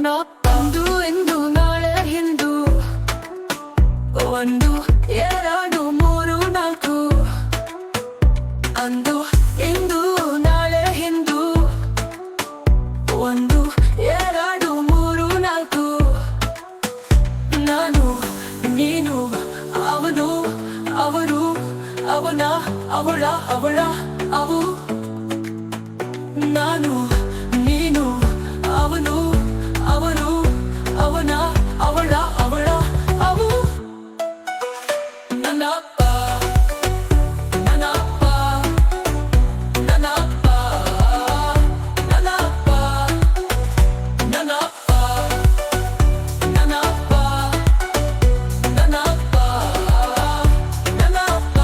ನನ್ನ ಅಂದು ಇಂದು ನಾಳೆ ಹಿಂದು ಒಂದು ಎರಡು ಮೂರು ನಾಲ್ಕು ಅಂದು ಇಂದು ನಾಳೆ ಹಿಂದು ಒಂದು ಎರಡು ಮೂರು ನಾಲ್ಕು ನಾನು ನೀನು ಅವನು ಅವರು ಅವನ ಅವಳ ಅವಳ ಅವು ನಾನು ನೀನು ಅವನು ಅವರು ಅವನ ಅವಳ ಅವಳ ಅವು ನನ್ನ ಅಪ್ಪ ನನ್ನ ಅಪ್ಪ ನನ್ನ ಅಪ್ಪ ನನ್ನ ಅಪ್ಪ ನನ್ನ ಅಪ್ಪ ನನ್ನ ಅಪ್ಪ ನನ್ನ ಅಪ್ಪ ನನ್ನ ಅಪ್ಪ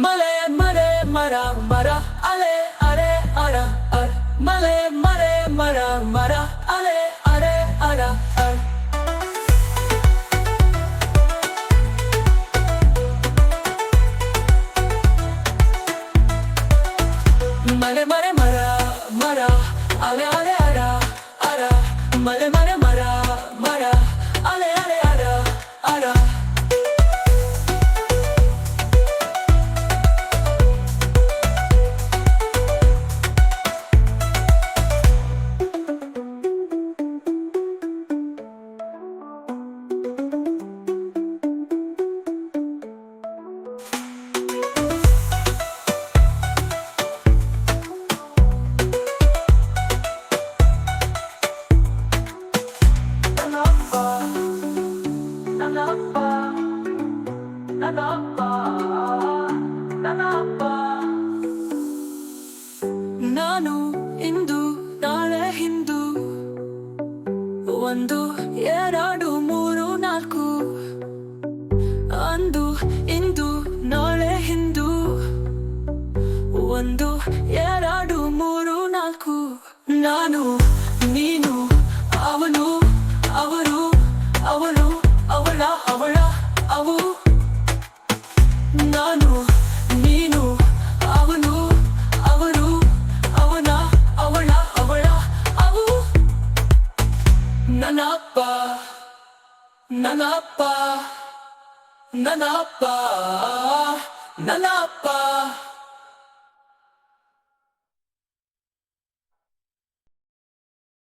ಮಲೆ ಮರೆ ಮರ ಮರ ಅಲೆ ಅರೆ ಅರ ಅರ್ ಮಲೆ ಮರೆ ಮರ ಮರ ಅಲೆ ಅರೆ ಅರ ಅರ್ ಮಲೆ ಮರೆ ಮರ ಮರ ಅಲೆ ಅರೆ ಅರ ಅರ ಮಲೆ ಮರೆ ಮರ ಮರ ಅಲೆ ಅರೆ ಅರ ಅರ ನಾನು ಇಂದು ನಾಳೆ ಹಿಂದು ಒಂದು ಎರಡು ಮೂರು ನಾಲ್ಕು ಅಂದು ಇಂದು ನಾಳೆ ಹಿಂದು ಒಂದು ಎರಡು ಮೂರು ನಾಲ್ಕು ನಾನು ನೀನು ಅವನು ಅವರು ಅವಳು ಅವಳ ಅವಳ ಅವು ನಾನು ನೀನು ಅವನು ಅವರು ಅವನ ಅವಳ ಅವಳ ಅವು ನನ್ನ ಅಪ್ಪ ನನ್ನ ಅಪ್ಪ ನನ್ನ ಅಪ್ಪ ನನ್ನ ಅಪ್ಪ